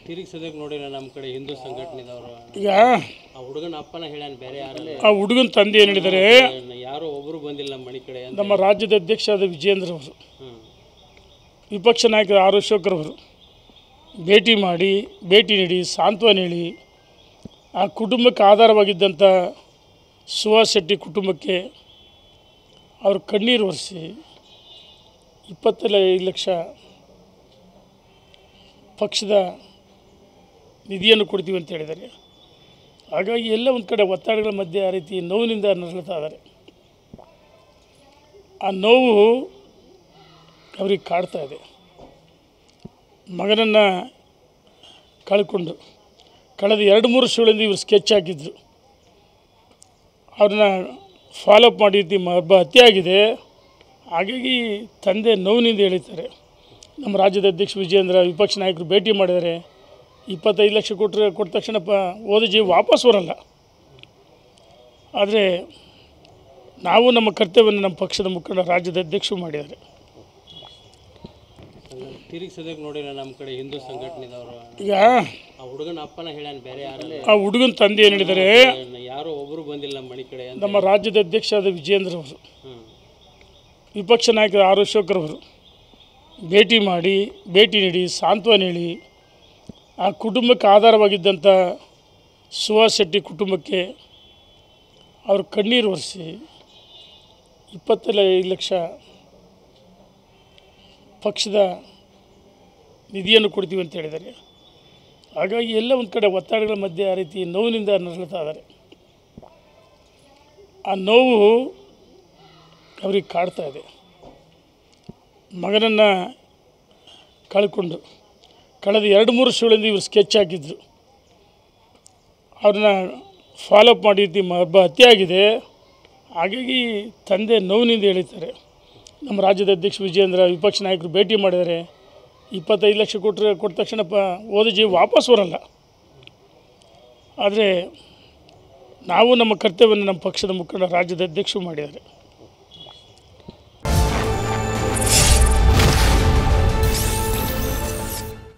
ತಿರುಗಿ ಸದ್ಯಕ್ಕೆ ನೋಡಿಲ್ಲ ನಮ್ಮ ಕಡೆ ಹಿಂದೂ ಸಂಘಟನೆದವರು ಈಗ ಆ ಹುಡುಗನ ಅಪ್ಪನ ಹೇಳ್ಯಾನ ಬೇರೆ ಯಾರಲ್ಲ ಆ ಹುಡುಗನ ತಂದೆ ಏನು ಹೇಳಿದ್ದಾರೆ, ಯಾರೋ ಒಬ್ಬರು ಬಂದಿಲ್ಲ ನಮ್ಮ ಮನೆ ಕಡೆ ಅಂತ. ನಮ್ಮ ರಾಜ್ಯದ ಅಧ್ಯಕ್ಷರಾದ ವಿಜೇಂದ್ರ ಅವರು, ಹ್ಮ್. ವಿಪಕ್ಷ ನಾಯಕರ ಆರ್ ಅಶೋಕರ್ ಅವರು ಭೇಟಿ ನೀಡಿ ಸಾಂತ್ವನ ಹೇಳಿ ಆ ಕುಟುಂಬಕ್ಕೆ ಆಧಾರವಾಗಿದ್ದಂಥ ಸುಹಾಸ್ ಶೆಟ್ಟಿ ಕುಟುಂಬಕ್ಕೆ ಅವರು ಕಣ್ಣೀರು ಒರೆಸಿ 25 ಲಕ್ಷ ಪಕ್ಷದ ನಿಧಿಯನ್ನು ಕೊಡ್ತೀವಿ ಅಂತ ಹೇಳಿದ್ದಾರೆ. ಹಾಗಾಗಿ ಎಲ್ಲ ಒಂದು ಕಡೆ ಒತ್ತಡಗಳ ಮಧ್ಯೆ ಆ ರೀತಿ ನೋವಿನಿಂದ ನರಳುತ್ತಾ ಇದ್ದಾರೆ. ಆ ನೋವು ಅವ್ರಿಗೆ ಕಾಡ್ತಾ ಇದೆ. ಮಗನನ್ನು ಕಳ್ಕೊಂಡು ಕಳೆದ 2-3 ವರ್ಷಗಳಿಂದ ಇವರು ಸ್ಕೆಚ್ ಹಾಕಿದ್ರು. ಅವ್ರನ್ನ ಫಾಲೋಅಪ್ ಮಾಡಿ ಒಬ್ಬ ಹತ್ಯೆ ಆಗಿದೆ. ಹಾಗಾಗಿ ತಂದೆ ನೋವಿನಿಂದ ಹೇಳ್ತಾರೆ. ನಮ್ಮ ರಾಜ್ಯದ ಅಧ್ಯಕ್ಷ ವಿಜೇಂದ್ರ, ವಿಪಕ್ಷ ನಾಯಕರು ಭೇಟಿ ಮಾಡಿದ್ದಾರೆ. 25 ಲಕ್ಷ ಕೊಟ್ಟ ತಕ್ಷಣ ಹೋದ ಜೀವ ವಾಪಸ್ ಬರಲ್ಲ. ಆದರೆ ನಾವು ನಮ್ಮ ಕರ್ತವ್ಯವನ್ನು ನಮ್ಮ ಪಕ್ಷದ ಮುಖಂಡ ರಾಜ್ಯದ ಅಧ್ಯಕ್ಷರು ಮಾಡಿದ್ದಾರೆ. ತಿರುಗಿ ಸದ್ಯಕ್ಕೆ ನೋಡಿಲ್ಲ ನಮ್ಮ ಕಡೆ ಹಿಂದೂ ಸಂಘಟನೆದವರು ಈಗ ಆ ಹುಡುಗನ ಅಪ್ಪನ ಹೇಳ್ಯಾನ ಬೇರೆ ಯಾರಲ್ಲ ಆ ಹುಡುಗನ ತಂದೆ ಏನು ಹೇಳಿದ್ದಾರೆ, ಯಾರೋ ಒಬ್ಬರು ಬಂದಿಲ್ಲ ನಮ್ಮ ಮನೆ ಕಡೆ ಅಂತ. ನಮ್ಮ ರಾಜ್ಯದ ಅಧ್ಯಕ್ಷರಾದ ವಿಜೇಂದ್ರ ಅವರು, ಹ್ಮ್. ವಿಪಕ್ಷ ನಾಯಕರ ಆರ್ ಅಶೋಕರ್ ಅವರು ಭೇಟಿ ನೀಡಿ ಸಾಂತ್ವನ ಹೇಳಿ ಆ ಕುಟುಂಬಕ್ಕೆ ಆಧಾರವಾಗಿದ್ದಂಥ ಸುಹಾಸ್ ಶೆಟ್ಟಿ ಕುಟುಂಬಕ್ಕೆ ಅವರು ಕಣ್ಣೀರು ಒರೆಸಿ 25 ಲಕ್ಷ ಪಕ್ಷದ ನಿಧಿಯನ್ನು ಕೊಡ್ತೀವಿ ಅಂತ ಹೇಳಿದ್ದಾರೆ. ಹಾಗಾಗಿ ಎಲ್ಲ ಒಂದು ಕಡೆ ಒತ್ತಡಗಳ ಮಧ್ಯೆ ಆ ರೀತಿ ನೋವಿನಿಂದ ನರಳುತ್ತಾ ಇದ್ದಾರೆ. ಆ ನೋವು ಅವ್ರಿಗೆ ಕಾಡ್ತಾ ಇದೆ. ಮಗನನ್ನು ಕಳ್ಕೊಂಡು ಕಳೆದ 2-3 ವರ್ಷಗಳಿಂದ ಇವರು ಸ್ಕೆಚ್ ಹಾಕಿದ್ರು. ಅವ್ರನ್ನ ಫಾಲೋಅಪ್ ಮಾಡಿ ಒಬ್ಬ ಹತ್ಯೆ ಆಗಿದೆ. ಹಾಗಾಗಿ ತಂದೆ ನೋವಿನಿಂದ ಹೇಳ್ತಾರೆ. ನಮ್ಮ ರಾಜ್ಯದ ಅಧ್ಯಕ್ಷ ವಿಜೇಂದ್ರ, ವಿಪಕ್ಷ ನಾಯಕರು ಭೇಟಿ ಮಾಡಿದ್ದಾರೆ. 25 ಲಕ್ಷ ಕೊಟ್ಟ ತಕ್ಷಣ ಹೋದ ಜೀವ ವಾಪಸ್ ಬರಲ್ಲ. ಆದರೆ ನಾವು ನಮ್ಮ ಕರ್ತವ್ಯವನ್ನು ನಮ್ಮ ಪಕ್ಷದ ಮುಖಂಡ ರಾಜ್ಯದ ಅಧ್ಯಕ್ಷರು ಮಾಡಿದ್ದಾರೆ.